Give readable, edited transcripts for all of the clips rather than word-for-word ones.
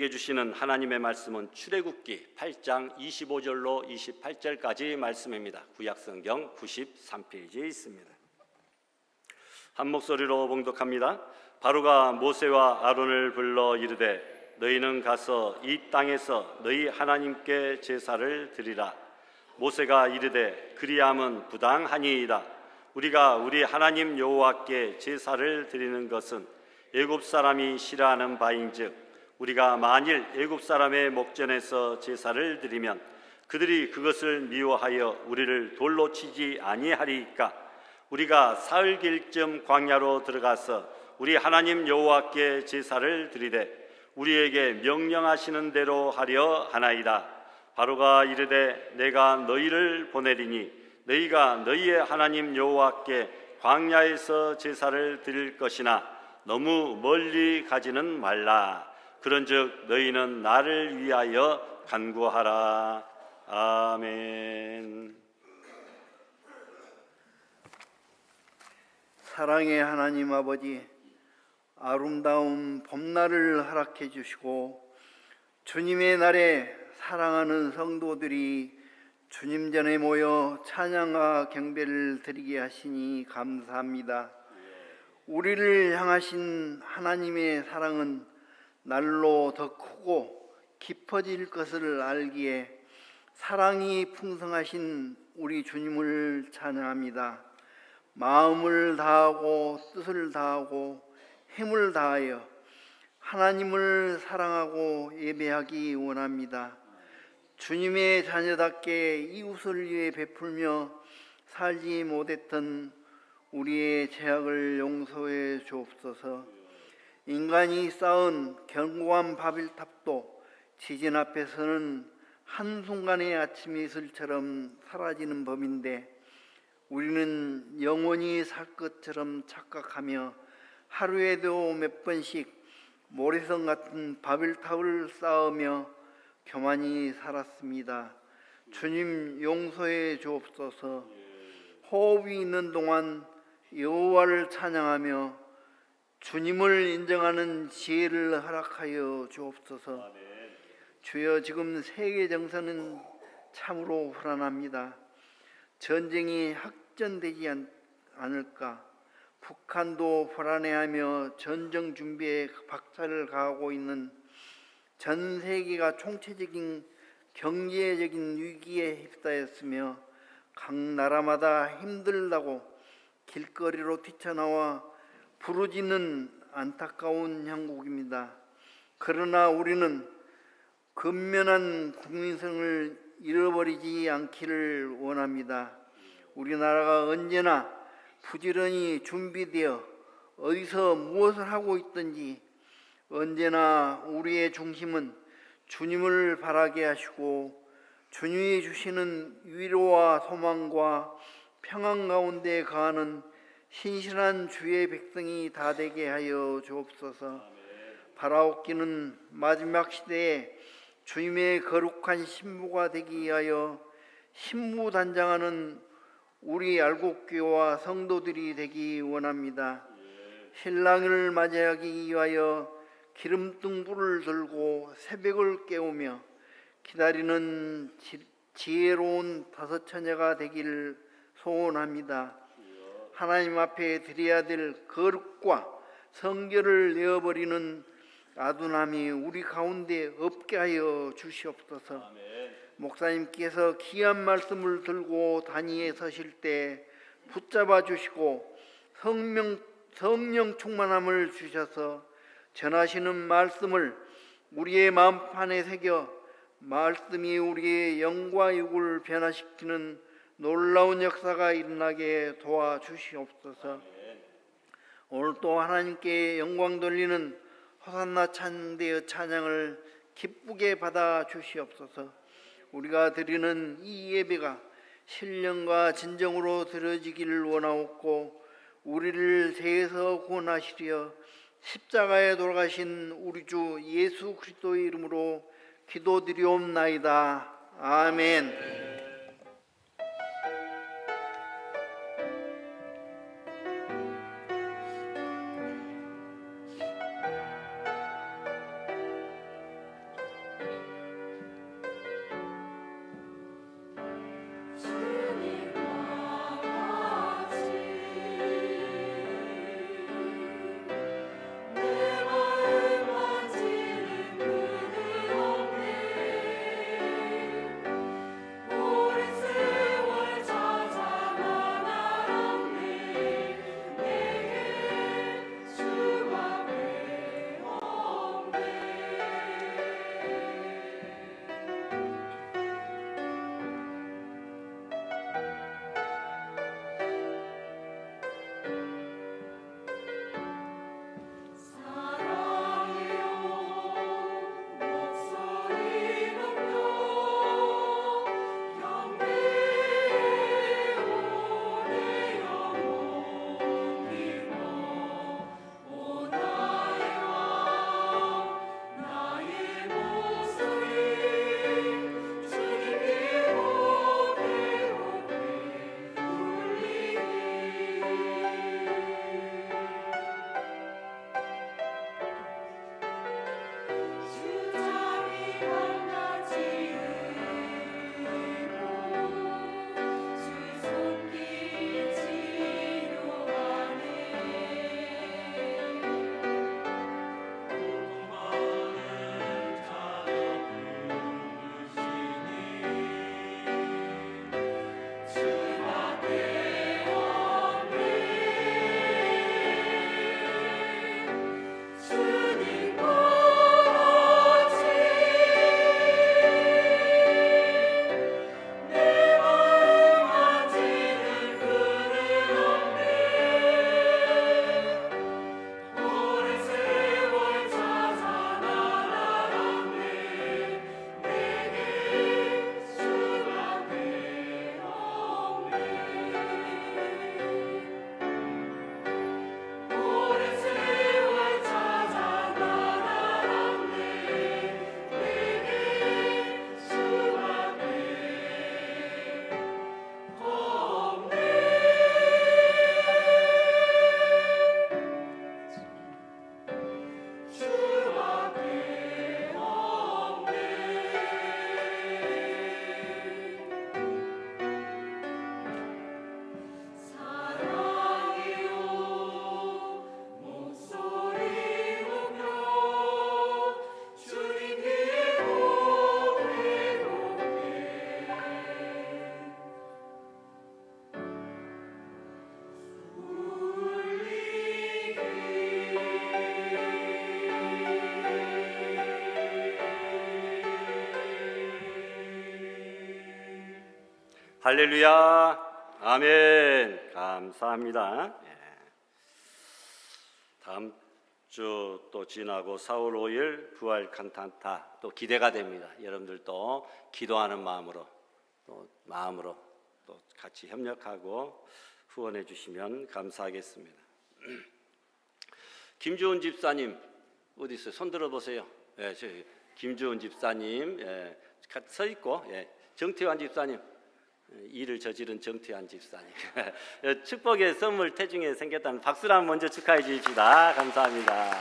우리에게 주시는 하나님의 말씀은 출애굽기 8장 25절로 28절까지 말씀입니다. 구약성경 93페이지에 있습니다. 한 목소리로 봉독합니다. 바로가 모세와 아론을 불러 이르되 너희는 가서 이 땅에서 너희 하나님께 제사를 드리라. 모세가 이르되 그리함은 부당하니이다. 우리가 우리 하나님 여호와께 제사를 드리는 것은 애굽 사람이 싫어하는 바인즉 우리가 만일 애굽 사람의 목전에서 제사를 드리면 그들이 그것을 미워하여 우리를 돌로 치지 아니하리이까. 우리가 사흘길쯤 광야로 들어가서 우리 하나님 여호와께 제사를 드리되 우리에게 명령하시는 대로 하려 하나이다. 바로가 이르되 내가 너희를 보내리니 너희가 너희의 하나님 여호와께 광야에서 제사를 드릴 것이나 너무 멀리 가지는 말라. 그런즉 너희는 나를 위하여 간구하라. 아멘. 사랑의 하나님 아버지, 아름다운 봄날을 허락해 주시고 주님의 날에 사랑하는 성도들이 주님 전에 모여 찬양과 경배를 드리게 하시니 감사합니다. 우리를 향하신 하나님의 사랑은 날로 더 크고 깊어질 것을 알기에 사랑이 풍성하신 우리 주님을 찬양합니다. 마음을 다하고 뜻을 다하고 힘을 다하여 하나님을 사랑하고 예배하기 원합니다. 주님의 자녀답게 이웃을 위해 베풀며 살지 못했던 우리의 죄악을 용서해 주옵소서. 인간이 쌓은 견고한 바벨탑도 지진 앞에서는 한순간의 아침 이슬처럼 사라지는 법인데 우리는 영원히 살 것처럼 착각하며 하루에도 몇 번씩 모래성 같은 바벨탑을 쌓으며 교만히 살았습니다. 주님 용서해 주옵소서. 호흡이 있는 동안 여호와를 찬양하며 주님을 인정하는 지혜를 허락하여 주옵소서. 주여, 지금 세계 정세는 참으로 불안합니다. 전쟁이 확전되지 않을까? 북한도 불안해하며 전쟁 준비에 박차를 가하고 있는 전 세계가 총체적인 경제적인 위기에 휩싸였으며 각 나라마다 힘들다고 길거리로 뛰쳐나와 부르짖는 안타까운 형국입니다. 그러나 우리는 근면한 국민성을 잃어버리지 않기를 원합니다. 우리나라가 언제나 부지런히 준비되어 어디서 무엇을 하고 있든지 언제나 우리의 중심은 주님을 바라게 하시고 주님이 주시는 위로와 소망과 평안 가운데 거하는 신실한 주의 백성이 다 되게 하여 주옵소서. 바라옵기는 마지막 시대에 주님의 거룩한 신부가 되기 위하여 신무단장하는 우리 알곡교와 성도들이 되기 원합니다. 신랑을 맞이하기 위하여 기름등불을 들고 새벽을 깨우며 기다리는 지혜로운 다섯 처녀가 되기를 소원합니다. 하나님 앞에 드려야 될 거룩과 성결을 내어버리는 아둔함이 우리 가운데 없게 하여 주시옵소서. 목사님께서 귀한 말씀을 들고 단위에 서실 때 붙잡아 주시고 성령 충만함을 주셔서 전하시는 말씀을 우리의 마음판에 새겨 말씀이 우리의 영과 육을 변화시키는 놀라운 역사가 일어나게 도와주시옵소서. 오늘 또 하나님께 영광 돌리는 호산나 찬양대의 찬양을 기쁘게 받아 주시옵소서. 우리가 드리는 이 예배가 신령과 진정으로 드려지기를 원하옵고 우리를 죄에서 구원하시려 십자가에 돌아가신 우리 주 예수 그리스도의 이름으로 기도드리옵나이다. 아멘. 할렐루야. 아멘. 감사합니다. 다음 주 또 지나고 4월 5일 부활 칸타타 또 기대가 됩니다. 여러분들도 기도하는 마음으로 또 같이 협력하고 후원해 주시면 감사하겠습니다. 김주은 집사님 어디 있어요? 손 들어 보세요. 저희 김주은 집사님 서 있고, 정태환 집사님, 일을 저지른 정태환 집사님 축복의 선물 태중에 생겼다는 박수랑 먼저 축하해 주십시다. 감사합니다.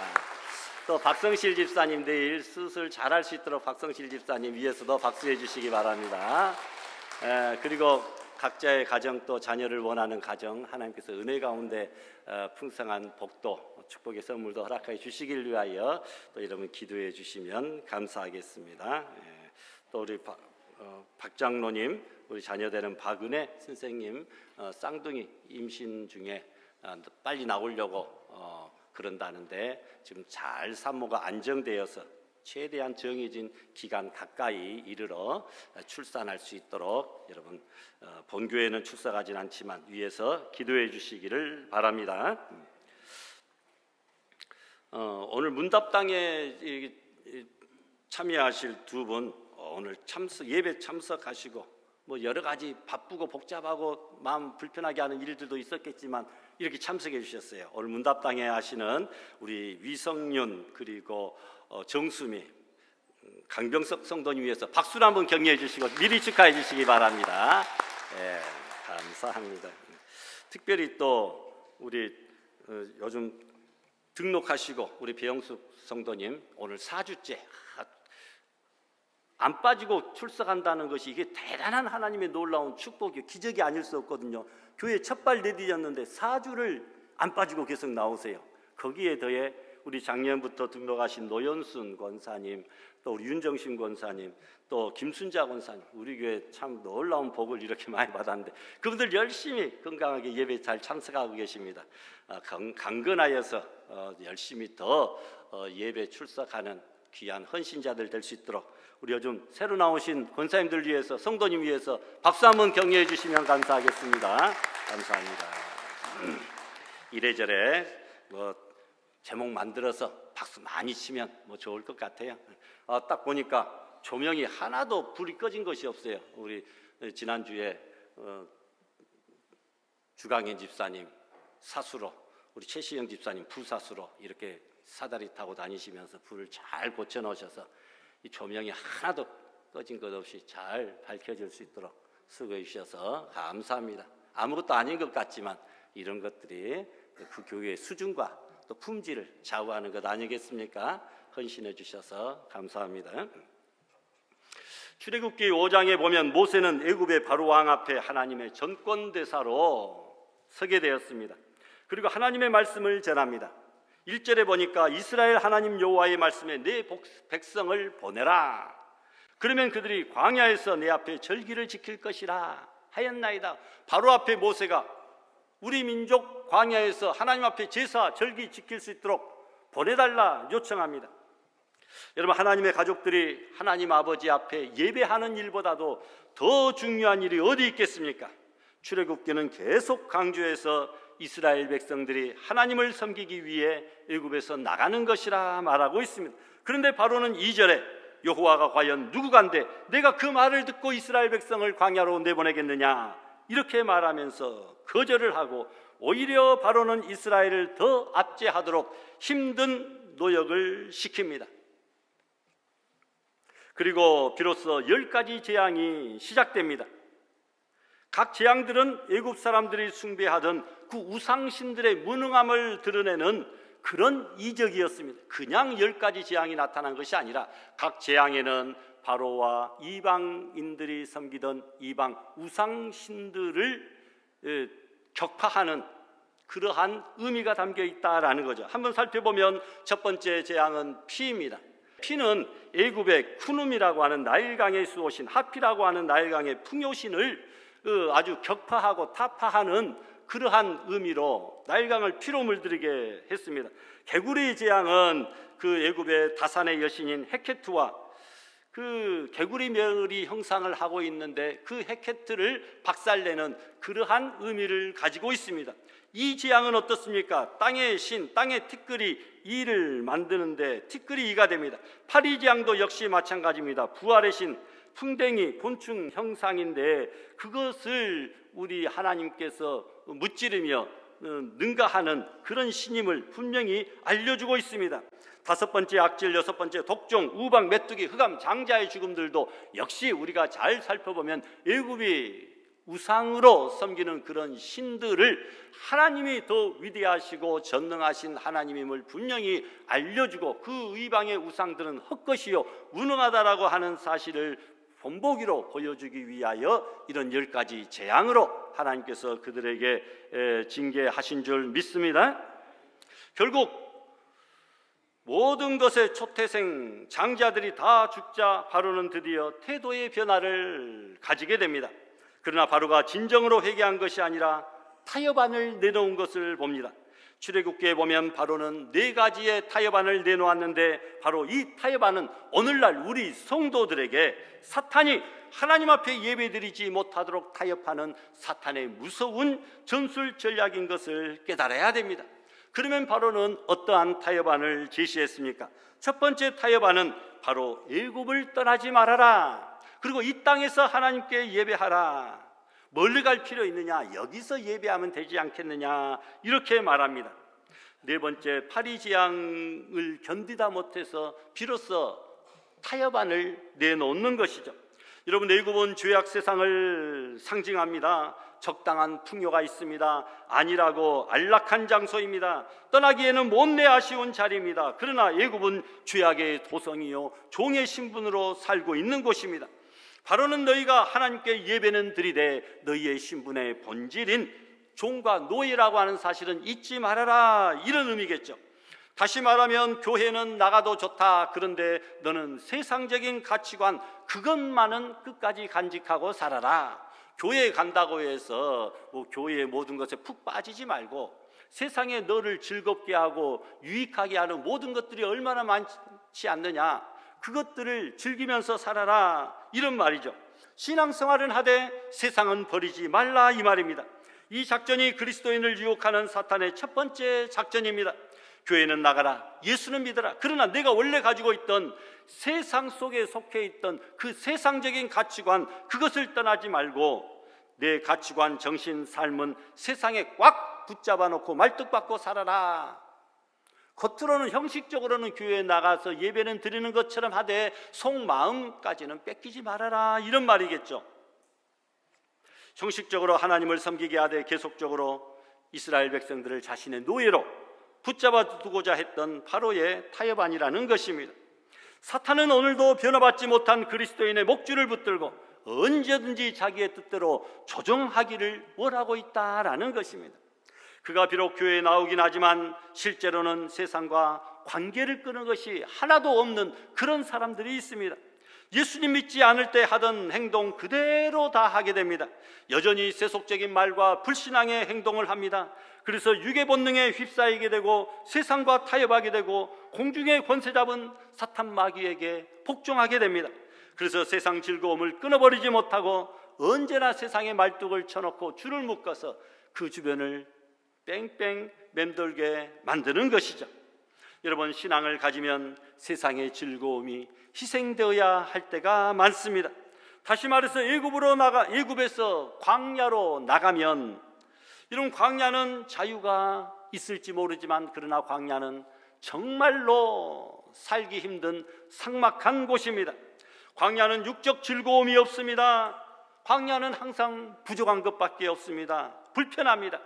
또 박성실 집사님 내일 수술 잘할 수 있도록 박성실 집사님 위해서도 박수해 주시기 바랍니다. 그리고 각자의 가정 또 자녀를 원하는 가정 하나님께서 은혜 가운데 풍성한 복도 축복의 선물도 허락하여 주시길 위하여 또 여러분 기도해 주시면 감사하겠습니다. 또 우리 박 장로님, 우리 자녀되는 박은혜 선생님 쌍둥이 임신 중에 빨리 나오려고 그런다는데 지금 잘 산모가 안정되어서 최대한 정해진 기간 가까이 이르러 출산할 수 있도록 여러분 본교회는 출석하진 않지만 위에서 기도해 주시기를 바랍니다. 오늘 문답당에 참여하실 두 분 오늘 예배 참석하시고 뭐 여러 가지 바쁘고 복잡하고 마음 불편하게 하는 일들도 있었겠지만 이렇게 참석해 주셨어요. 오늘 문답당에 하시는 우리 위성윤 그리고 정수미 강병석 성도님 위해서 박수로 한번 격려해 주시고 미리 축하해 주시기 바랍니다. 감사합니다. 특별히 또 우리 요즘 등록하시고 우리 배영숙 성도님 오늘 4주째 안 빠지고 출석한다는 것이 이게 대단한 하나님의 놀라운 축복이요, 기적이 아닐 수 없거든요. 교회 첫발 내디뎠는데 4주를 안 빠지고 계속 나오세요. 거기에 더해 우리 작년부터 등록하신 노연순 권사님, 또 우리 윤정신 권사님, 또 김순자 권사님, 우리 교회 참 놀라운 복을 이렇게 많이 받았는데 그분들 열심히 건강하게 예배 잘 참석하고 계십니다. 강건하여서 열심히 더 예배 출석하는 귀한 헌신자들 될 수 있도록 우리 요즘 새로 나오신 권사님들 위해서 성도님 위해서 박수 한번 격려해 주시면 감사하겠습니다. 감사합니다. 이래저래 뭐 제목 만들어서 박수 많이 치면 뭐 좋을 것 같아요. 딱 보니까 조명이 하나도 불이 꺼진 것이 없어요. 우리 지난주에 주강현 집사님 사수로, 우리 최시영 집사님 부사수로 이렇게 사다리 타고 다니시면서 불을 잘 고쳐 놓으셔서 이 조명이 하나도 꺼진 것 없이 잘 밝혀질 수 있도록 수고해 주셔서 감사합니다. 아무것도 아닌 것 같지만 이런 것들이 그 교회의 수준과 또 품질을 좌우하는 것 아니겠습니까? 헌신해 주셔서 감사합니다. 출애굽기 5장에 보면 모세는 애굽의 바로 왕 앞에 하나님의 전권대사로 서게 되었습니다. 그리고 하나님의 말씀을 전합니다. 1절에 보니까 이스라엘 하나님 여호와의 말씀에 내 백성을 보내라. 그러면 그들이 광야에서 내 앞에 절기를 지킬 것이라 하였나이다. 바로 앞에 모세가 우리 민족 광야에서 하나님 앞에 제사 절기 지킬 수 있도록 보내달라 요청합니다. 여러분, 하나님의 가족들이 하나님 아버지 앞에 예배하는 일보다도 더 중요한 일이 어디 있겠습니까? 출애굽기는 계속 강조해서 이스라엘 백성들이 하나님을 섬기기 위해 애굽에서 나가는 것이라 말하고 있습니다. 그런데 바로는 2절에 여호와가 과연 누구간데 내가 그 말을 듣고 이스라엘 백성을 광야로 내보내겠느냐 이렇게 말하면서 거절을 하고 오히려 바로는 이스라엘을 더 압제하도록 힘든 노역을 시킵니다. 그리고 비로소 10가지 재앙이 시작됩니다. 각 재앙들은 애굽 사람들이 숭배하던 그 우상신들의 무능함을 드러내는 그런 이적이었습니다. 그냥 10가지 재앙이 나타난 것이 아니라 각 재앙에는 바로와 이방인들이 섬기던 이방 우상신들을 격파하는 그러한 의미가 담겨 있다라는 거죠. 한번 살펴보면 첫 번째 재앙은 피입니다. 피는 애굽의 쿠눔이라고 하는 나일강의 수호신, 하피라고 하는 나일강의 풍요신을 아주 격파하고 타파하는 그러한 의미로 나일강을 피로 물들이게 했습니다. 개구리 재앙은 그 애굽의 다산의 여신인 헤케트와 그 개구리 며리 형상을 하고 있는데 그 헤케트를 박살내는 그러한 의미를 가지고 있습니다. 이 지향은 어떻습니까? 땅의 신, 땅의 티끌이 이를 만드는데 티끌이 이가 됩니다. 파리 지향도 역시 마찬가지입니다. 부활의 신, 풍뎅이, 곤충 형상인데 그것을 우리 하나님께서 무찌르며 능가하는 그런 신임을 분명히 알려주고 있습니다. 다섯 번째 악질, 여섯 번째 독종, 우박, 메뚜기, 흑암, 장자의 죽음들도 역시 우리가 잘 살펴보면 애굽이 우상으로 섬기는 그런 신들을 하나님이 더 위대하시고 전능하신 하나님임을 분명히 알려주고 그 이방의 우상들은 헛것이요 무능하다라고 하는 사실을 본보기로 보여주기 위하여 이런 10가지 재앙으로 하나님께서 그들에게 징계하신 줄 믿습니다. 결국 모든 것의 초태생 장자들이 다 죽자 바로는 드디어 태도의 변화를 가지게 됩니다. 그러나 바로가 진정으로 회개한 것이 아니라 타협안을 내놓은 것을 봅니다. 출애굽기에 보면 바로는 4가지의 타협안을 내놓았는데 바로 이 타협안은 오늘날 우리 성도들에게 사탄이 하나님 앞에 예배드리지 못하도록 타협하는 사탄의 무서운 전술 전략인 것을 깨달아야 됩니다. 그러면 바로는 어떠한 타협안을 제시했습니까? 첫 번째 타협안은 바로 애굽을 떠나지 말아라. 그리고 이 땅에서 하나님께 예배하라. 멀리 갈 필요 있느냐? 여기서 예배하면 되지 않겠느냐? 이렇게 말합니다. 네 번째, 파리지향을 견디다 못해서 비로소 타협안을 내놓는 것이죠. 여러분, 애굽은 죄악 세상을 상징합니다. 적당한 풍요가 있습니다. 안일하고 안락한 장소입니다. 떠나기에는 못내 아쉬운 자리입니다. 그러나 애굽은 죄악의 도성이요 종의 신분으로 살고 있는 곳입니다. 바로는 너희가 하나님께 예배는 드리되 너희의 신분의 본질인 종과 노예라고 하는 사실은 잊지 말아라, 이런 의미겠죠. 다시 말하면 교회는 나가도 좋다. 그런데 너는 세상적인 가치관 그것만은 끝까지 간직하고 살아라. 교회에 간다고 해서 교회의 모든 것에 푹 빠지지 말고 세상에 너를 즐겁게 하고 유익하게 하는 모든 것들이 얼마나 많지 않느냐, 그것들을 즐기면서 살아라, 이런 말이죠. 신앙생활은 하되 세상은 버리지 말라, 이 말입니다. 이 작전이 그리스도인을 유혹하는 사탄의 첫 번째 작전입니다. 교회는 나가라, 예수는 믿어라. 그러나 내가 원래 가지고 있던 세상 속에 속해 있던 그 세상적인 가치관, 그것을 떠나지 말고 내 가치관, 정신, 삶은 세상에 꽉 붙잡아 놓고 말뚝박고 살아라. 겉으로는 형식적으로는 교회에 나가서 예배는 드리는 것처럼 하되 속마음까지는 뺏기지 말아라, 이런 말이겠죠. 형식적으로 하나님을 섬기게 하되 계속적으로 이스라엘 백성들을 자신의 노예로 붙잡아 두고자 했던 바로의 타협안이라는 것입니다. 사탄은 오늘도 변화받지 못한 그리스도인의 목줄을 붙들고 언제든지 자기의 뜻대로 조정하기를 원하고 있다라는 것입니다. 그가 비록 교회에 나오긴 하지만 실제로는 세상과 관계를 끄는 것이 하나도 없는 그런 사람들이 있습니다. 예수님 믿지 않을 때 하던 행동 그대로 다 하게 됩니다. 여전히 세속적인 말과 불신앙의 행동을 합니다. 그래서 육의 본능에 휩싸이게 되고 세상과 타협하게 되고 공중의 권세 잡은 사탄 마귀에게 복종하게 됩니다. 그래서 세상 즐거움을 끊어버리지 못하고 언제나 세상의 말뚝을 쳐놓고 줄을 묶어서 그 주변을 뺑뺑 맴돌게 만드는 것이죠. 여러분, 신앙을 가지면 세상의 즐거움이 희생되어야 할 때가 많습니다. 다시 말해서 애굽에서 광야로 나가면, 이런 광야는 자유가 있을지 모르지만 그러나 광야는 정말로 살기 힘든 삭막한 곳입니다. 광야는 육적 즐거움이 없습니다. 광야는 항상 부족한 것밖에 없습니다. 불편합니다.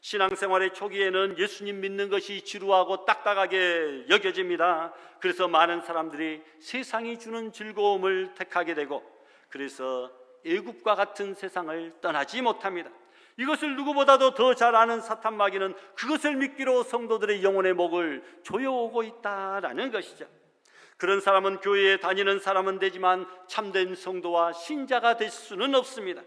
신앙생활의 초기에는 예수님 믿는 것이 지루하고 딱딱하게 여겨집니다. 그래서 많은 사람들이 세상이 주는 즐거움을 택하게 되고, 그래서 애굽과 같은 세상을 떠나지 못합니다. 이것을 누구보다도 더 잘 아는 사탄 마귀는 그것을 믿기로 성도들의 영혼의 목을 조여오고 있다라는 것이죠. 그런 사람은 교회에 다니는 사람은 되지만 참된 성도와 신자가 될 수는 없습니다.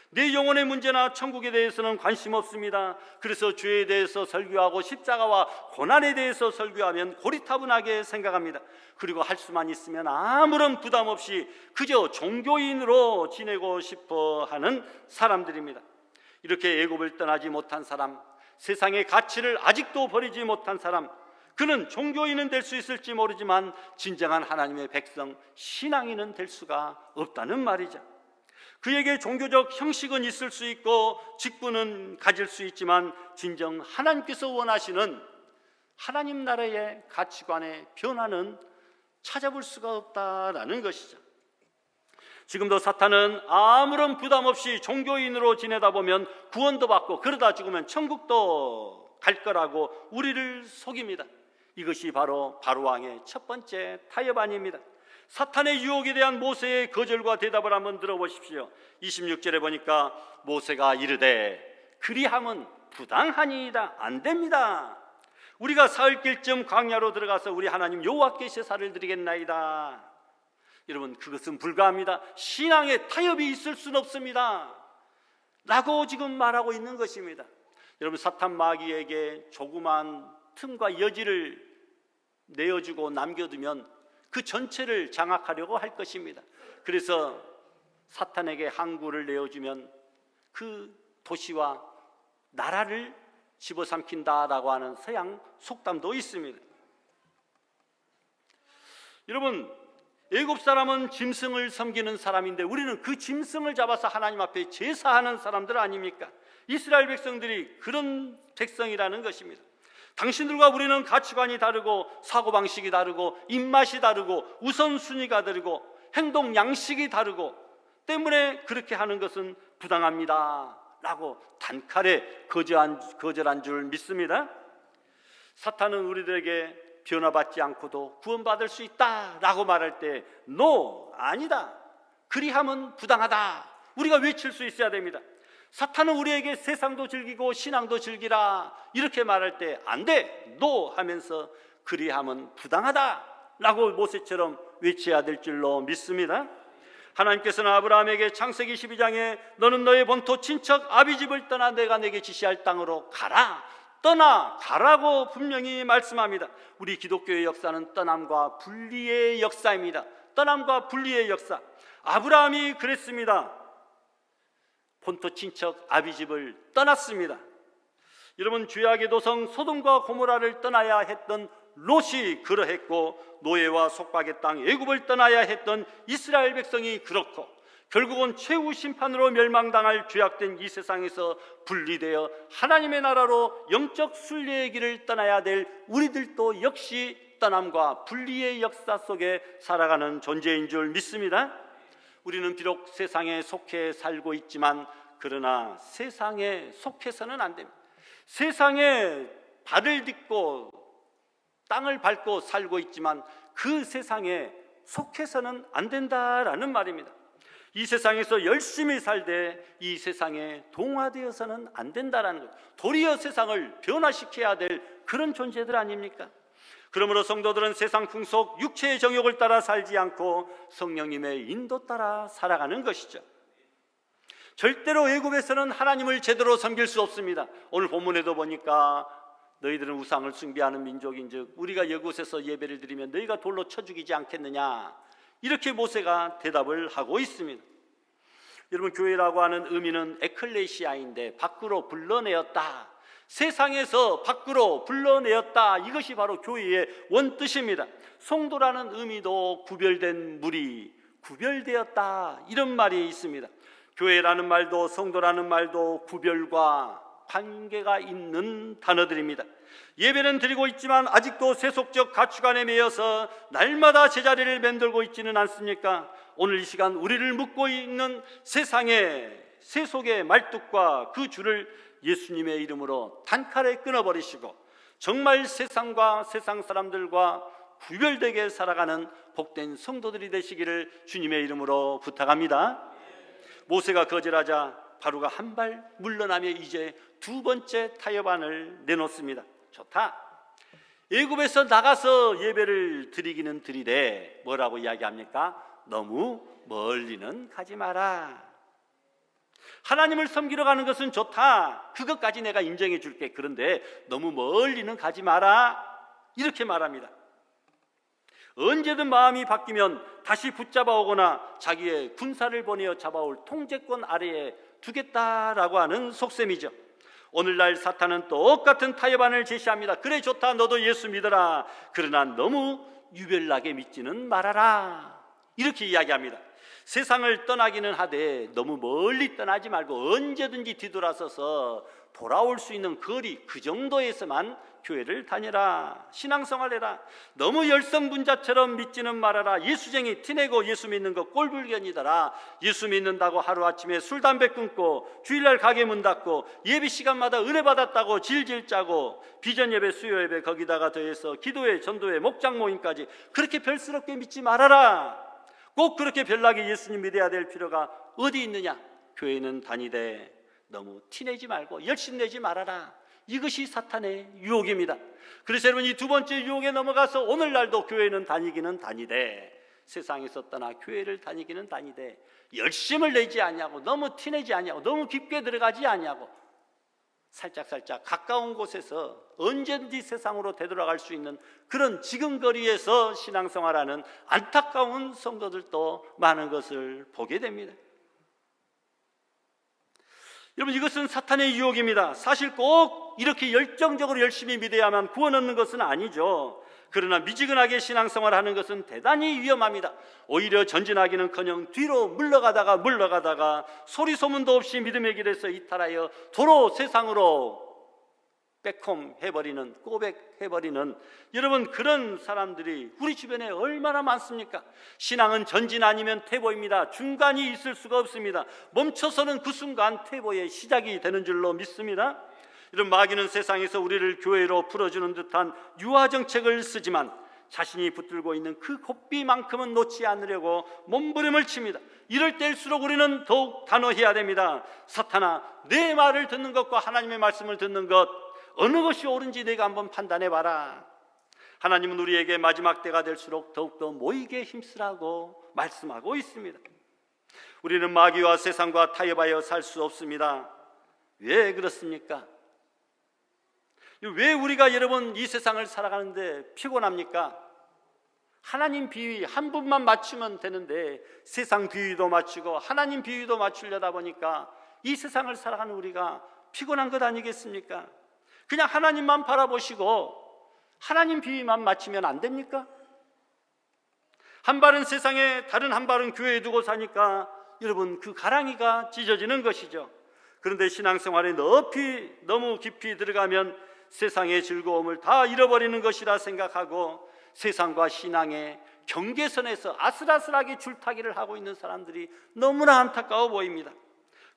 내 영혼의 문제나 천국에 대해서는 관심 없습니다. 그래서 죄에 대해서 설교하고 십자가와 고난에 대해서 설교하면 고리타분하게 생각합니다. 그리고 할 수만 있으면 아무런 부담 없이 그저 종교인으로 지내고 싶어 하는 사람들입니다. 이렇게 애굽을 떠나지 못한 사람, 세상의 가치를 아직도 버리지 못한 사람, 그는 종교인은 될 수 있을지 모르지만 진정한 하나님의 백성, 신앙인은 될 수가 없다는 말이죠. 그에게 종교적 형식은 있을 수 있고 직분은 가질 수 있지만 진정 하나님께서 원하시는 하나님 나라의 가치관의 변화는 찾아볼 수가 없다라는 것이죠. 지금도 사탄은 아무런 부담 없이 종교인으로 지내다 보면 구원도 받고 그러다 죽으면 천국도 갈 거라고 우리를 속입니다. 이것이 바로 바로왕의 첫 번째 타협안입니다. 사탄의 유혹에 대한 모세의 거절과 대답을 한번 들어보십시오. 26절에 보니까 모세가 이르되 그리함은 부당하니이다. 안 됩니다. 우리가 사흘길쯤 광야로 들어가서 우리 하나님 여호와께 제사를 드리겠나이다. 여러분, 그것은 불가합니다. 신앙에 타협이 있을 수는 없습니다 라고 지금 말하고 있는 것입니다. 여러분, 사탄 마귀에게 조그만 틈과 여지를 내어주고 남겨두면 그 전체를 장악하려고 할 것입니다. 그래서 사탄에게 항구를 내어주면 그 도시와 나라를 집어삼킨다라고 하는 서양 속담도 있습니다. 여러분, 애굽 사람은 짐승을 섬기는 사람인데 우리는 그 짐승을 잡아서 하나님 앞에 제사하는 사람들 아닙니까? 이스라엘 백성들이 그런 백성이라는 것입니다. 당신들과 우리는 가치관이 다르고 사고방식이 다르고 입맛이 다르고 우선순위가 다르고 행동 양식이 다르고 때문에 그렇게 하는 것은 부당합니다 라고 단칼에 거절한 줄 믿습니다. 사탄은 우리들에게 변화받지 않고도 구원받을 수 있다 라고 말할 때 노, 아니다, 그리함은 부당하다 우리가 외칠 수 있어야 됩니다. 사탄은 우리에게 세상도 즐기고 신앙도 즐기라 이렇게 말할 때 안 돼, 노 하면서 그리함은 부당하다 라고 모세처럼 외쳐야 될 줄로 믿습니다. 하나님께서는 아브라함에게 창세기 12장에 너는 너의 본토 친척 아비집을 떠나 내가 내게 지시할 땅으로 가라, 떠나가라고 분명히 말씀합니다. 우리 기독교의 역사는 떠남과 분리의 역사입니다. 떠남과 분리의 역사. 아브라함이 그랬습니다. 본토 친척 아비집을 떠났습니다. 여러분, 죄악의 도성 소돔과 고모라를 떠나야 했던 롯이 그러했고 노예와 속박의 땅 애굽을 떠나야 했던 이스라엘 백성이 그렇고 결국은 최후 심판으로 멸망당할 죄악된 이 세상에서 분리되어 하나님의 나라로 영적 순례의 길을 떠나야 될 우리들도 역시 떠남과 분리의 역사 속에 살아가는 존재인 줄 믿습니다. 우리는 비록 세상에 속해 살고 있지만 그러나 세상에 속해서는 안 됩니다. 세상에 발을 딛고 땅을 밟고 살고 있지만 그 세상에 속해서는 안 된다라는 말입니다. 이 세상에서 열심히 살되 이 세상에 동화되어서는 안 된다라는 것. 도리어 세상을 변화시켜야 될 그런 존재들 아닙니까? 그러므로 성도들은 세상 풍속, 육체의 정욕을 따라 살지 않고 성령님의 인도 따라 살아가는 것이죠. 절대로 애굽에서는 하나님을 제대로 섬길 수 없습니다. 오늘 본문에도 보니까 너희들은 우상을 숭배하는 민족인즉 우리가 이곳에서 예배를 드리면 너희가 돌로 쳐 죽이지 않겠느냐, 이렇게 모세가 대답을 하고 있습니다. 여러분, 교회라고 하는 의미는 에클레시아인데 밖으로 불러내었다, 세상에서 밖으로 불러내었다, 이것이 바로 교회의 원뜻입니다. 성도라는 의미도 구별된 무리, 구별되었다, 이런 말이 있습니다. 교회라는 말도 성도라는 말도 구별과 관계가 있는 단어들입니다. 예배는 드리고 있지만 아직도 세속적 가치관에 매여서 날마다 제자리를 만들고 있지는 않습니까? 오늘 이 시간 우리를 묶고 있는 세상의 세속의 말뚝과 그 줄을 예수님의 이름으로 단칼에 끊어버리시고 정말 세상과 세상 사람들과 구별되게 살아가는 복된 성도들이 되시기를 주님의 이름으로 부탁합니다. 모세가 거절하자 바로가 한 발 물러나며 이제 두 번째 타협안을 내놓습니다. 좋다. 애굽에서 나가서 예배를 드리기는 드리되 뭐라고 이야기합니까? 너무 멀리는 가지 마라. 하나님을 섬기러 가는 것은 좋다. 그것까지 내가 인정해 줄게. 그런데 너무 멀리는 가지 마라. 이렇게 말합니다. 언제든 마음이 바뀌면 다시 붙잡아 오거나 자기의 군사를 보내어 잡아올 통제권 아래에 두겠다라고 하는 속셈이죠. 오늘날 사탄은 똑같은 타협안을 제시합니다. 그래 좋다, 너도 예수 믿어라. 그러나 너무 유별나게 믿지는 말아라. 이렇게 이야기합니다. 세상을 떠나기는 하되 너무 멀리 떠나지 말고 언제든지 뒤돌아서서 돌아올 수 있는 거리 그 정도에서만 교회를 다녀라. 신앙생활해라. 너무 열성분자처럼 믿지는 말아라. 예수쟁이 티내고 예수 믿는 거 꼴불견이더라. 예수 믿는다고 하루아침에 술 담배 끊고 주일날 가게 문 닫고 예배 시간마다 은혜 받았다고 질질 짜고 비전 예배 수요 예배 거기다가 더해서 기도회 전도회 목장 모임까지 그렇게 별스럽게 믿지 말아라. 꼭 그렇게 별나게 예수님 믿어야 될 필요가 어디 있느냐. 교회는 다니되 너무 티내지 말고 열심내지 말아라. 이것이 사탄의 유혹입니다. 그래서 여러분, 이 두 번째 유혹에 넘어가서 오늘날도 교회는 다니기는 다니되 세상에서 떠나 교회를 다니기는 다니되 열심을 내지 않냐고, 너무 티내지 않냐고, 너무 깊게 들어가지 않냐고, 살짝살짝 가까운 곳에서 언제든지 세상으로 되돌아갈 수 있는 그런 지근거리에서 신앙생활하는 안타까운 성도들도 많은 것을 보게 됩니다. 여러분, 이것은 사탄의 유혹입니다. 사실 꼭 이렇게 열정적으로 열심히 믿어야만 구원 얻는 것은 아니죠. 그러나 미지근하게 신앙생활하는 것은 대단히 위험합니다. 오히려 전진하기는커녕 뒤로 물러가다가 소리소문도 없이 믿음의 길에서 이탈하여 도로 세상으로 백홈해버리는, 꼬백해버리는, 여러분, 그런 사람들이 우리 주변에 얼마나 많습니까? 신앙은 전진 아니면 퇴보입니다. 중간이 있을 수가 없습니다. 멈춰서는 그 순간 퇴보의 시작이 되는 줄로 믿습니다. 이런 마귀는 세상에서 우리를 교회로 풀어주는 듯한 유화정책을 쓰지만 자신이 붙들고 있는 그 고삐만큼은 놓지 않으려고 몸부림을 칩니다. 이럴 때일수록 우리는 더욱 단호해야 됩니다. 사탄아, 내 말을 듣는 것과 하나님의 말씀을 듣는 것, 어느 것이 옳은지 내가 한번 판단해봐라. 하나님은 우리에게 마지막 때가 될수록 더욱더 모이게 힘쓰라고 말씀하고 있습니다. 우리는 마귀와 세상과 타협하여 살 수 없습니다. 왜 그렇습니까? 왜 우리가 여러분 이 세상을 살아가는데 피곤합니까? 하나님 비위 한 분만 맞추면 되는데 세상 비위도 맞추고 하나님 비위도 맞추려다 보니까 이 세상을 살아가는 우리가 피곤한 것 아니겠습니까? 그냥 하나님만 바라보시고 하나님 비위만 맞추면 안 됩니까? 한 발은 세상에 다른 한 발은 교회에 두고 사니까 여러분 그 가랑이가 찢어지는 것이죠. 그런데 신앙생활에 너무 깊이 들어가면 세상의 즐거움을 다 잃어버리는 것이라 생각하고 세상과 신앙의 경계선에서 아슬아슬하게 줄타기를 하고 있는 사람들이 너무나 안타까워 보입니다.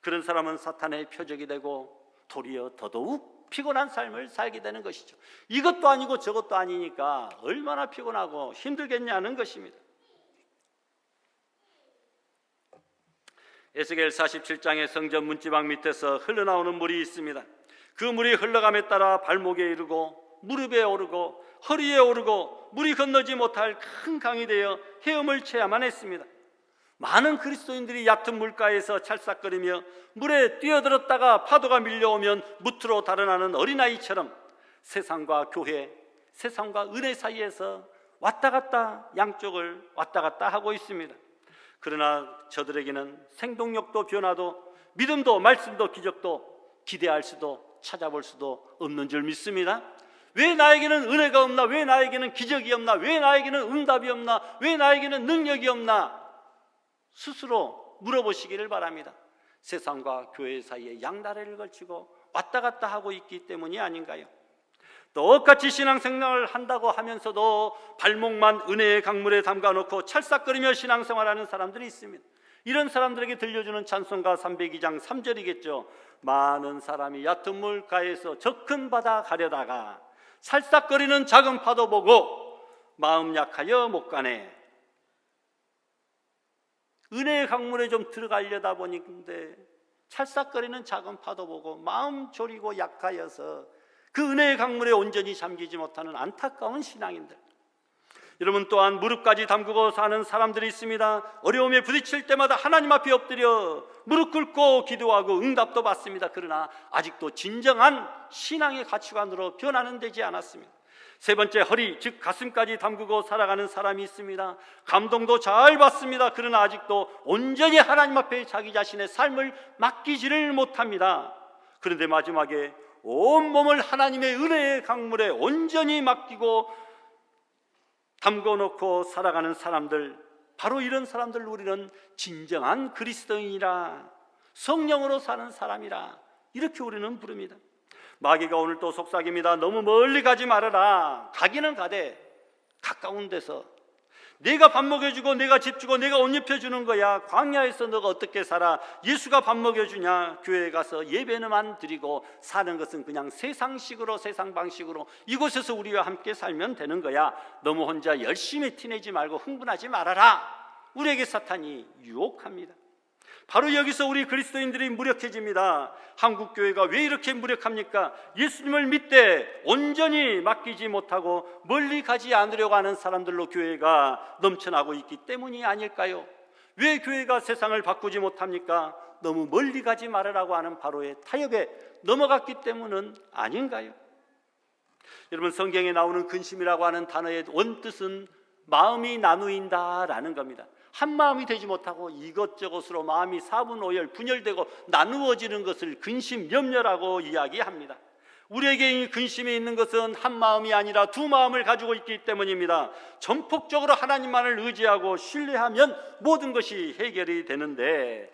그런 사람은 사탄의 표적이 되고 도리어 더더욱 피곤한 삶을 살게 되는 것이죠. 이것도 아니고 저것도 아니니까 얼마나 피곤하고 힘들겠냐는 것입니다. 에스겔 47장의 성전 문지방 밑에서 흘러나오는 물이 있습니다. 그 물이 흘러감에 따라 발목에 이르고 무릎에 오르고 허리에 오르고 물이 건너지 못할 큰 강이 되어 헤엄을 쳐야만 했습니다. 많은 그리스도인들이 얕은 물가에서 찰싹거리며 물에 뛰어들었다가 파도가 밀려오면 무트로 달아나는 어린아이처럼 세상과 교회, 세상과 은혜 사이에서 왔다 갔다 양쪽을 왔다 갔다 하고 있습니다. 그러나 저들에게는 생동력도 변화도 믿음도 말씀도 기적도 기대할 수도 찾아볼 수도 없는 줄 믿습니다. 왜 나에게는 은혜가 없나? 왜 나에게는 기적이 없나? 왜 나에게는 응답이 없나? 왜 나에게는 능력이 없나? 스스로 물어보시기를 바랍니다. 세상과 교회 사이에 양다리를 걸치고 왔다 갔다 하고 있기 때문이 아닌가요? 똑같이 신앙생활을 한다고 하면서도 발목만 은혜의 강물에 담가놓고 찰싹거리며 신앙생활하는 사람들이 있습니다. 이런 사람들에게 들려주는 찬송가 302장 3절이겠죠. 많은 사람이 얕은 물가에서 저 큰 바다 가려다가 찰싹거리는 작은 파도 보고 마음 약하여 못 가네. 은혜의 강물에 좀 들어가려다 보니까 찰싹거리는 작은 파도 보고 마음 졸이고 약하여서 그 은혜의 강물에 온전히 잠기지 못하는 안타까운 신앙인들. 여러분, 또한 무릎까지 담그고 사는 사람들이 있습니다. 어려움에 부딪힐 때마다 하나님 앞에 엎드려 무릎 꿇고 기도하고 응답도 받습니다. 그러나 아직도 진정한 신앙의 가치관으로 변화는 되지 않았습니다. 세 번째, 허리, 즉 가슴까지 담그고 살아가는 사람이 있습니다. 감동도 잘 받습니다. 그러나 아직도 온전히 하나님 앞에 자기 자신의 삶을 맡기지를 못합니다. 그런데 마지막에 온몸을 하나님의 은혜의 강물에 온전히 맡기고 담궈놓고 살아가는 사람들, 바로 이런 사람들을 우리는 진정한 그리스도인이라, 성령으로 사는 사람이라, 이렇게 우리는 부릅니다. 마귀가 오늘 또 속삭입니다. 너무 멀리 가지 말아라. 가기는 가되 가까운 데서 내가 밥 먹여주고 내가 집 주고 내가 옷 입혀주는 거야. 광야에서 너가 어떻게 살아? 예수가 밥 먹여주냐? 교회에 가서 예배는만 드리고 사는 것은 그냥 세상식으로, 세상 방식으로 이곳에서 우리와 함께 살면 되는 거야. 너무 혼자 열심히 티내지 말고 흥분하지 말아라. 우리에게 사탄이 유혹합니다. 바로 여기서 우리 그리스도인들이 무력해집니다. 한국교회가 왜 이렇게 무력합니까? 예수님을 믿되 온전히 맡기지 못하고 멀리 가지 않으려고 하는 사람들로 교회가 넘쳐나고 있기 때문이 아닐까요? 왜 교회가 세상을 바꾸지 못합니까? 너무 멀리 가지 말으라고 하는 바로의 타협에 넘어갔기 때문은 아닌가요? 여러분, 성경에 나오는 근심이라고 하는 단어의 원뜻은 마음이 나누인다라는 겁니다. 한 마음이 되지 못하고 이것저것으로 마음이 사분오열, 분열되고 나누어지는 것을 근심, 염려라고 이야기합니다. 우리에게 근심이 있는 것은 한 마음이 아니라 두 마음을 가지고 있기 때문입니다. 전폭적으로 하나님만을 의지하고 신뢰하면 모든 것이 해결이 되는데,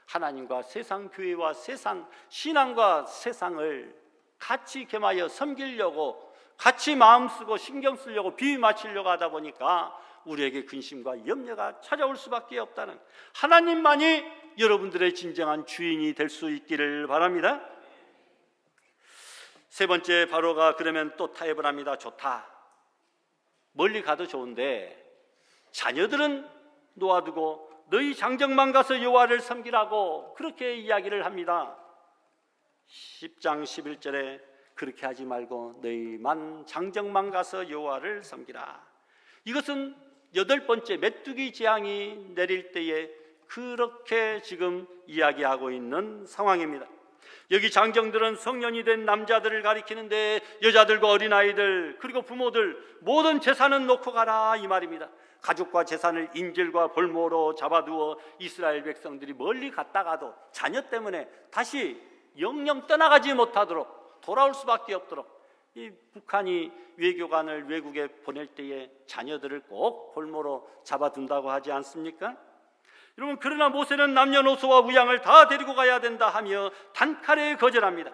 하나님과 세상, 교회와 세상, 신앙과 세상을 같이 겸하여 섬기려고, 같이 마음 쓰고 신경 쓰려고 비위 맞추려고 하다 보니까 우리에게 근심과 염려가 찾아올 수밖에 없다는, 하나님만이 여러분들의 진정한 주인이 될 수 있기를 바랍니다. 세 번째, 바로가 그러면 또 타협을 합니다. 좋다, 멀리 가도 좋은데 자녀들은 놓아두고 너희 장정만 가서 여호와를 섬기라고 그렇게 이야기를 합니다. 10장 11절에 그렇게 하지 말고 너희만 장정만 가서 여호와를 섬기라. 이것은 8번째 메뚜기 재앙이 내릴 때에 그렇게 지금 이야기하고 있는 상황입니다. 여기 장정들은 성년이 된 남자들을 가리키는데 여자들과 어린아이들 그리고 부모들 모든 재산은 놓고 가라 이 말입니다. 가족과 재산을 인질과 볼모로 잡아두어 이스라엘 백성들이 멀리 갔다가도 자녀 때문에 다시 영영 떠나가지 못하도록 돌아올 수밖에 없도록 이 북한이 외교관을 외국에 보낼 때에 자녀들을 꼭 볼모로 잡아둔다고 하지 않습니까? 여러분, 그러나 모세는 남녀노소와 무양을 다 데리고 가야 된다 하며 단칼에 거절합니다.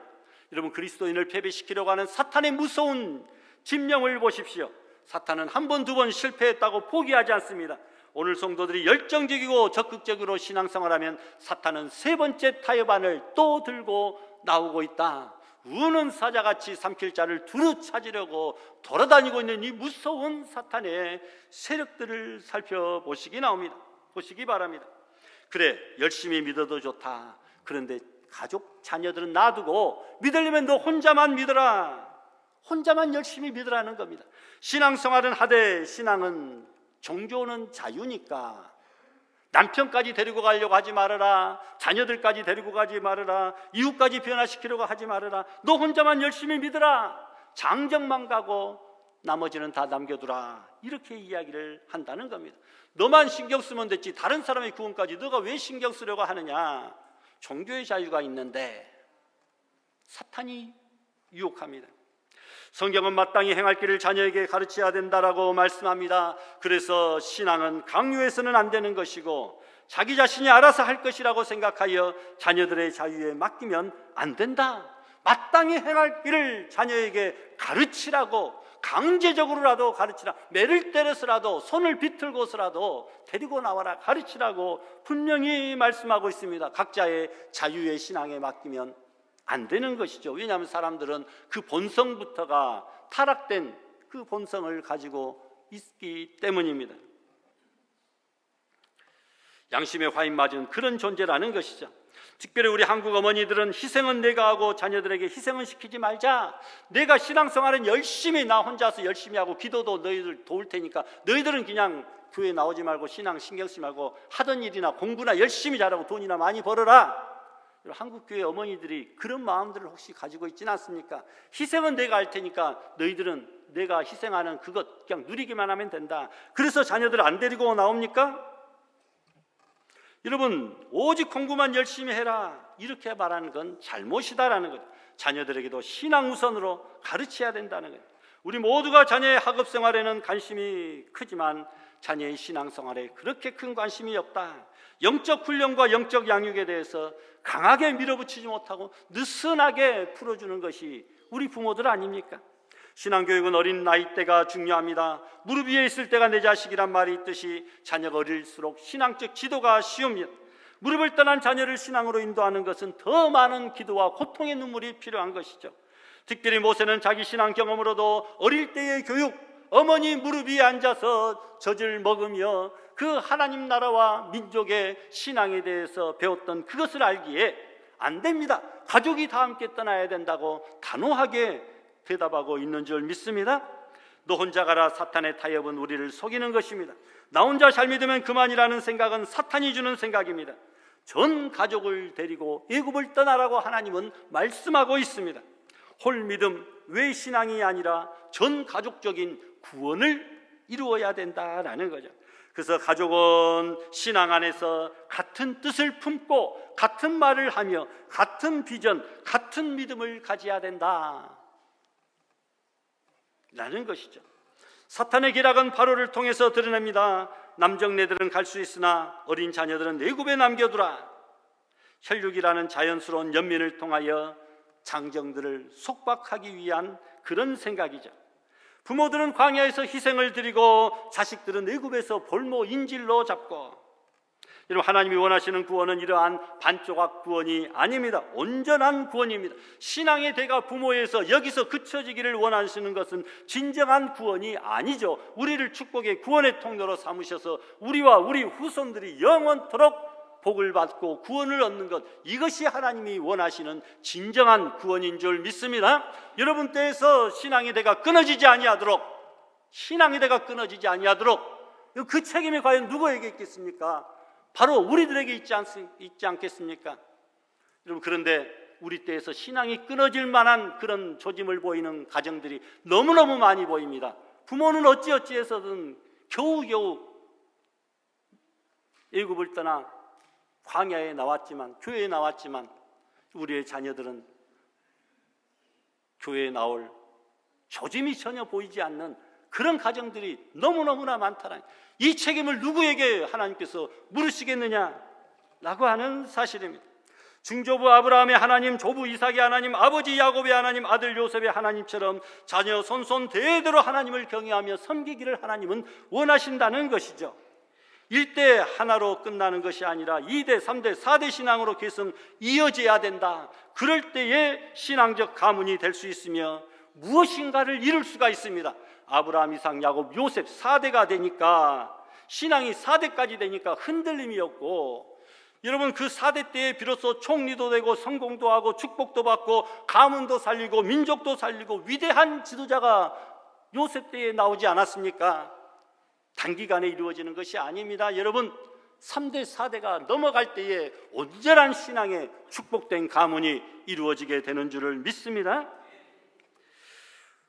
여러분, 그리스도인을 패배시키려고 하는 사탄의 무서운 집념을 보십시오. 사탄은 한 번, 두 번 실패했다고 포기하지 않습니다. 오늘 성도들이 열정적이고 적극적으로 신앙생활하면 사탄은 세 번째 타협안을 또 들고 나오고 있다. 우는 사자같이 삼킬 자를 두루 찾으려고 돌아다니고 있는 이 무서운 사탄의 세력들을 살펴보시기 바랍니다. 그래, 열심히 믿어도 좋다. 그런데 가족, 자녀들은 놔두고 믿으려면 너 혼자만 믿어라. 혼자만 열심히 믿으라는 겁니다. 신앙생활은 하되 신앙은 종교는 자유니까 남편까지 데리고 가려고 하지 말아라. 자녀들까지 데리고 가지 말아라. 이웃까지 변화시키려고 하지 말아라. 너 혼자만 열심히 믿어라. 장정만 가고 나머지는 다 남겨두라. 이렇게 이야기를 한다는 겁니다. 너만 신경 쓰면 됐지 다른 사람의 구원까지 너가 왜 신경 쓰려고 하느냐. 종교의 자유가 있는데 사탄이 유혹합니다. 성경은 마땅히 행할 길을 자녀에게 가르쳐야 된다라고 말씀합니다. 그래서 신앙은 강요해서는 안 되는 것이고 자기 자신이 알아서 할 것이라고 생각하여 자녀들의 자유에 맡기면 안 된다. 마땅히 행할 길을 자녀에게 가르치라고, 강제적으로라도 가르치라. 매를 때려서라도 손을 비틀고서라도 데리고 나와라, 가르치라고 분명히 말씀하고 있습니다. 각자의 자유의 신앙에 맡기면 안 되는 것이죠. 왜냐하면 사람들은 그 본성부터가 타락된 그 본성을 가지고 있기 때문입니다. 양심의 화인 맞은 그런 존재라는 것이죠. 특별히 우리 한국 어머니들은 희생은 내가 하고 자녀들에게 희생은 시키지 말자. 내가 신앙생활은 열심히 나 혼자서 열심히 하고 기도도 너희들 도울 테니까 너희들은 그냥 교회 나오지 말고 신앙 신경 쓰지 말고 하던 일이나 공부나 열심히 잘하고 돈이나 많이 벌어라. 한국 교회 어머니들이 그런 마음들을 혹시 가지고 있지는 않습니까? 희생은 내가 할 테니까 너희들은 내가 희생하는 그것 그냥 누리기만 하면 된다. 그래서 자녀들 안 데리고 나옵니까? 여러분, 오직 공부만 열심히 해라 이렇게 말하는 건 잘못이다라는 거죠. 자녀들에게도 신앙 우선으로 가르쳐야 된다는 거예요. 우리 모두가 자녀의 학업 생활에는 관심이 크지만 자녀의 신앙생활에 그렇게 큰 관심이 없다. 영적 훈련과 영적 양육에 대해서 강하게 밀어붙이지 못하고 느슨하게 풀어주는 것이 우리 부모들 아닙니까? 신앙교육은 어린 나이대가 중요합니다. 무릎 위에 있을 때가 내 자식이란 말이 있듯이 자녀가 어릴수록 신앙적 지도가 쉬웁니다. 무릎을 떠난 자녀를 신앙으로 인도하는 것은 더 많은 기도와 고통의 눈물이 필요한 것이죠. 특별히 모세는 자기 신앙 경험으로도 어릴 때의 교육, 어머니 무릎 위에 앉아서 젖을 먹으며 그 하나님 나라와 민족의 신앙에 대해서 배웠던 그것을 알기에 안 됩니다. 가족이 다 함께 떠나야 된다고 단호하게 대답하고 있는 줄 믿습니다. 너 혼자 가라. 사탄의 타협은 우리를 속이는 것입니다. 나 혼자 잘 믿으면 그만이라는 생각은 사탄이 주는 생각입니다. 전 가족을 데리고 애굽을 떠나라고 하나님은 말씀하고 있습니다. 홀 믿음, 외 신앙이 아니라 전 가족적인 구원을 이루어야 된다라는 거죠. 그래서 가족은 신앙 안에서 같은 뜻을 품고 같은 말을 하며 같은 비전, 같은 믿음을 가져야 된다 라는 것이죠. 사탄의 기락은 바로를 통해서 드러냅니다. 남정네들은 갈 수 있으나 어린 자녀들은 애굽에 남겨두라. 혈육이라는 자연스러운 연민을 통하여 장정들을 속박하기 위한 그런 생각이죠. 부모들은 광야에서 희생을 드리고 자식들은 애굽에서 볼모 인질로 잡고. 여러분, 하나님이 원하시는 구원은 이러한 반조각 구원이 아닙니다. 온전한 구원입니다. 신앙의 대가 부모에서 여기서 그쳐지기를 원하시는 것은 진정한 구원이 아니죠. 우리를 축복의 구원의 통로로 삼으셔서 우리와 우리 후손들이 영원토록 복을 받고 구원을 얻는 것, 이것이 하나님이 원하시는 진정한 구원인 줄 믿습니다. 여러분 때에서 신앙의 대가 끊어지지 아니하도록, 그 책임이 과연 누구에게 있겠습니까? 바로 우리들에게 있지 않겠습니까? 여러분, 그런데 우리 때에서 신앙이 끊어질 만한 그런 조짐을 보이는 가정들이 너무너무 많이 보입니다. 부모는 어찌어찌해서든 겨우겨우 애굽을 떠나 광야에 나왔지만, 교회에 나왔지만 우리의 자녀들은 교회에 나올 조짐이 전혀 보이지 않는 그런 가정들이 너무너무나 많다는, 이 책임을 누구에게 하나님께서 물으시겠느냐라고 하는 사실입니다. 중조부 아브라함의 하나님, 조부 이삭의 하나님, 아버지 야곱의 하나님, 아들 요셉의 하나님처럼 자녀 손손 대대로 하나님을 경외하며 섬기기를 하나님은 원하신다는 것이죠. 1대 하나로 끝나는 것이 아니라 2대, 3대, 4대 신앙으로 계속 이어져야 된다. 그럴 때에 신앙적 가문이 될 수 있으며 무엇인가를 이룰 수가 있습니다. 아브라함, 이삭, 야곱, 요셉 4대가 되니까, 신앙이 4대까지 되니까 흔들림이 없고, 여러분, 그 4대 때에 비로소 총리도 되고 성공도 하고 축복도 받고 가문도 살리고 민족도 살리고 위대한 지도자가 요셉 때에 나오지 않았습니까? 단기간에 이루어지는 것이 아닙니다. 여러분, 3대, 4대가 넘어갈 때에 온전한 신앙의 축복된 가문이 이루어지게 되는 줄을 믿습니다.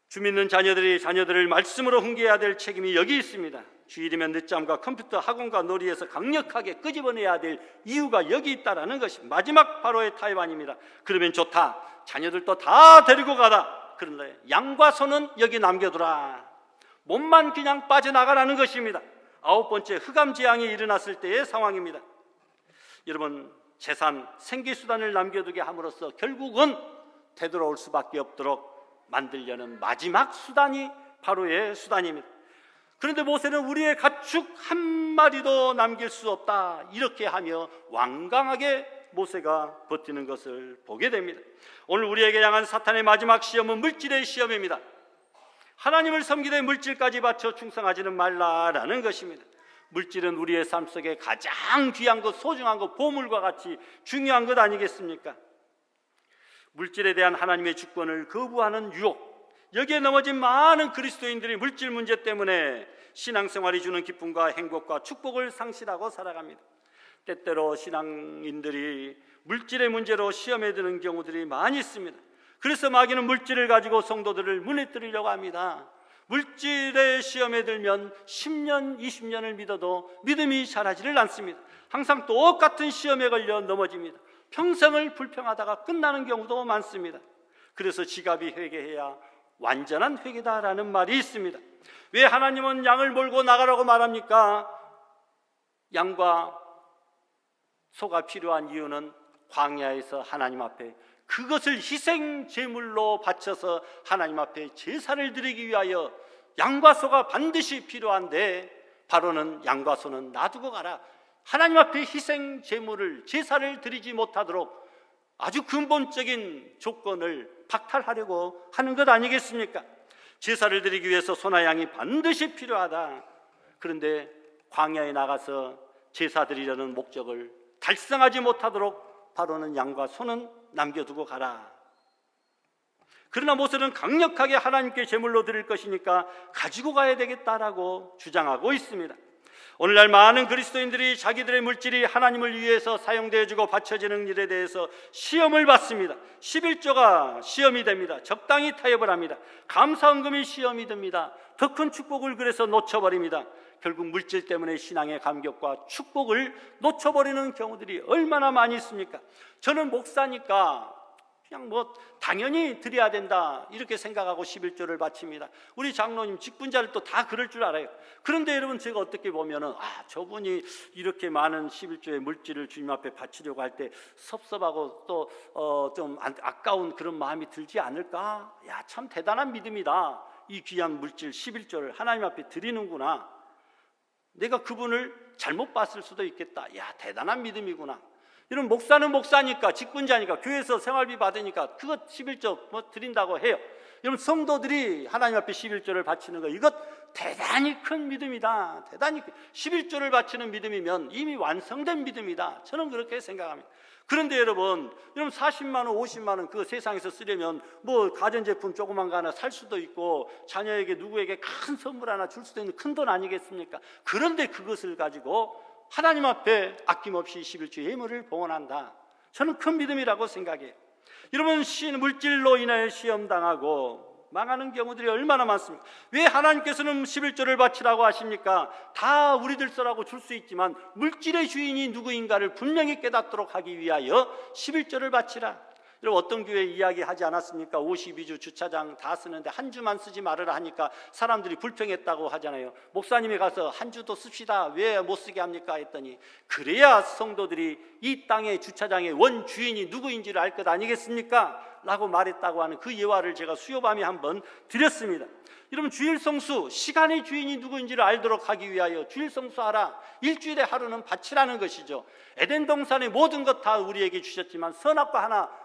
주 믿는 자녀들을 말씀으로 훈계해야 될 책임이 여기 있습니다. 주일이면 늦잠과 컴퓨터 학원과 놀이에서 강력하게 끄집어내야 될 이유가 여기 있다라는 것이 마지막 바로의 타협안입니다. 그러면 좋다, 자녀들도 다 데리고 가다. 그런데 양과 소는 여기 남겨두라. 몸만 그냥 빠져나가라는 것입니다. 9번째, 흑암재앙이 일어났을 때의 상황입니다. 여러분, 재산, 생계수단을 남겨두게 함으로써 결국은 되돌아올 수밖에 없도록 만들려는 마지막 수단이 바로의 수단입니다. 그런데 모세는 우리의 가축 한 마리도 남길 수 없다, 이렇게 하며 완강하게 모세가 버티는 것을 보게 됩니다. 오늘 우리에게 향한 사탄의 마지막 시험은 물질의 시험입니다. 하나님을 섬기되 물질까지 바쳐 충성하지는 말라라는 것입니다. 물질은 우리의 삶 속에 가장 귀한 것, 소중한 것, 보물과 같이 중요한 것 아니겠습니까? 물질에 대한 하나님의 주권을 거부하는 유혹, 여기에 넘어진 많은 그리스도인들이 물질 문제 때문에 신앙생활이 주는 기쁨과 행복과 축복을 상실하고 살아갑니다. 때때로 신앙인들이 물질의 문제로 시험에 드는 경우들이 많이 있습니다. 그래서 마귀는 물질을 가지고 성도들을 무너뜨리려고 합니다. 물질의 시험에 들면 10년, 20년을 믿어도 믿음이 자라지를 않습니다. 항상 똑같은 시험에 걸려 넘어집니다. 평생을 불평하다가 끝나는 경우도 많습니다. 그래서 지갑이 회개해야 완전한 회개다라는 말이 있습니다. 왜 하나님은 양을 몰고 나가라고 말합니까? 양과 소가 필요한 이유는 광야에서 하나님 앞에 그것을 희생 제물로 바쳐서 하나님 앞에 제사를 드리기 위하여 양과 소가 반드시 필요한데, 바로는 양과 소는 놔두고 가라, 하나님 앞에 희생 제물을, 제사를 드리지 못하도록 아주 근본적인 조건을 박탈하려고 하는 것 아니겠습니까? 제사를 드리기 위해서 소나 양이 반드시 필요하다. 그런데 광야에 나가서 제사 드리려는 목적을 달성하지 못하도록 바로는 양과 소는 남겨두고 가라. 그러나 모세는 강력하게 하나님께 제물로 드릴 것이니까 가지고 가야 되겠다라고 주장하고 있습니다. 오늘날 많은 그리스도인들이 자기들의 물질이 하나님을 위해서 사용되어지고 바쳐지는 일에 대해서 시험을 받습니다. 11조가 시험이 됩니다. 적당히 타협을 합니다. 감사헌금이 시험이 됩니다. 더 큰 축복을 그래서 놓쳐버립니다. 결국 물질 때문에 신앙의 감격과 축복을 놓쳐버리는 경우들이 얼마나 많이 있습니까? 저는 목사니까 그냥 당연히 드려야 된다 이렇게 생각하고 11조를 바칩니다. 우리 장로님 직분자를 또 다 그럴 줄 알아요. 그런데 여러분, 제가 어떻게 보면은 저분이 이렇게 많은 11조의 물질을 주님 앞에 바치려고 할 때 섭섭하고 또 좀 아까운 그런 마음이 들지 않을까? 야, 참 대단한 믿음이다. 이 귀한 물질 11조를 하나님 앞에 드리는구나. 내가 그분을 잘못 봤을 수도 있겠다. 야, 대단한 믿음이구나. 이런 목사는 목사니까, 직분자니까, 교회에서 생활비 받으니까 그것 11조 드린다고 해요. 여러분, 성도들이 하나님 앞에 11조를 바치는 거, 이것 대단히 큰 믿음이다. 대단히 11조를 바치는 믿음이면 이미 완성된 믿음이다. 저는 그렇게 생각합니다. 그런데 여러분 40만 원, 50만 원 그 세상에서 쓰려면 가전제품 조그만 거 하나 살 수도 있고, 자녀에게 누구에게 큰 선물 하나 줄 수도 있는 큰 돈 아니겠습니까? 그런데 그것을 가지고 하나님 앞에 아낌없이 11조 예물을 봉헌한다. 저는 큰 믿음이라고 생각해요. 여러분, 물질로 인하여 시험당하고 망하는 경우들이 얼마나 많습니까? 왜 하나님께서는 11조를 바치라고 하십니까? 다 우리들 써라고 줄 수 있지만 물질의 주인이 누구인가를 분명히 깨닫도록 하기 위하여 11조를 바치라. 여러분, 어떤 교회 이야기하지 않았습니까? 52주 주차장 다 쓰는데 한 주만 쓰지 말으라 하니까 사람들이 불평했다고 하잖아요. 목사님이 가서 한 주도 씁시다, 왜 못 쓰게 합니까? 했더니 그래야 성도들이 이 땅의 주차장의 원 주인이 누구인지를 알 것 아니겠습니까? 라고 말했다고 하는 그 예화를 제가 수요밤에 한번 드렸습니다. 여러분, 주일 성수, 시간의 주인이 누구인지를 알도록 하기 위하여 주일 성수하라. 일주일에 하루는 바치라는 것이죠. 에덴 동산의 모든 것 다 우리에게 주셨지만 선악과 하나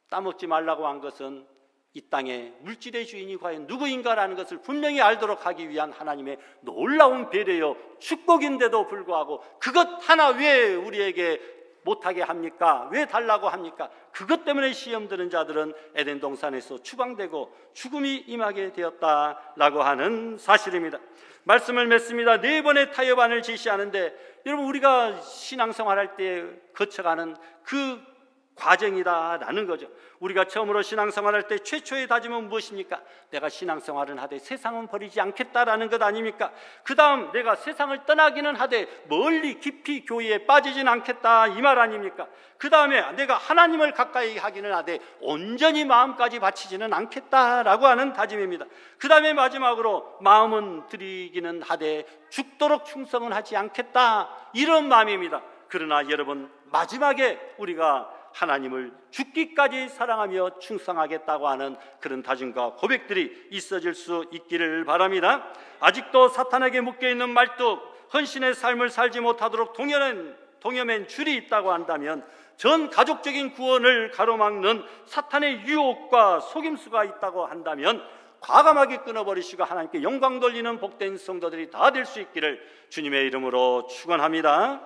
따먹지 말라고 한 것은 이 땅의 물질의 주인이 과연 누구인가라는 것을 분명히 알도록 하기 위한 하나님의 놀라운 배려요 축복인데도 불구하고 그것 하나 왜 우리에게 못하게 합니까? 왜 달라고 합니까? 그것 때문에 시험 드는 자들은 에덴 동산에서 추방되고 죽음이 임하게 되었다라고 하는 사실입니다. 말씀을 맺습니다. 4번의 타협안을 제시하는데, 여러분, 우리가 신앙생활할 때 거쳐가는 그 과정이다라는 거죠. 우리가 처음으로 신앙생활할 때 최초의 다짐은 무엇입니까? 내가 신앙생활은 하되 세상은 버리지 않겠다라는 것 아닙니까? 그 다음, 내가 세상을 떠나기는 하되 멀리 깊이 교회에 빠지진 않겠다, 이 말 아닙니까? 그 다음에 내가 하나님을 가까이 하기는 하되 온전히 마음까지 바치지는 않겠다라고 하는 다짐입니다. 그 다음에 마지막으로 마음은 드리기는 하되 죽도록 충성은 하지 않겠다, 이런 마음입니다. 그러나 여러분, 마지막에 우리가 하나님을 죽기까지 사랑하며 충성하겠다고 하는 그런 다짐과 고백들이 있어질 수 있기를 바랍니다. 아직도 사탄에게 묶여있는 말뚝, 헌신의 삶을 살지 못하도록 동여맨 줄이 있다고 한다면, 전 가족적인 구원을 가로막는 사탄의 유혹과 속임수가 있다고 한다면, 과감하게 끊어버리시고 하나님께 영광 돌리는 복된 성도들이 다 될 수 있기를 주님의 이름으로 축원합니다.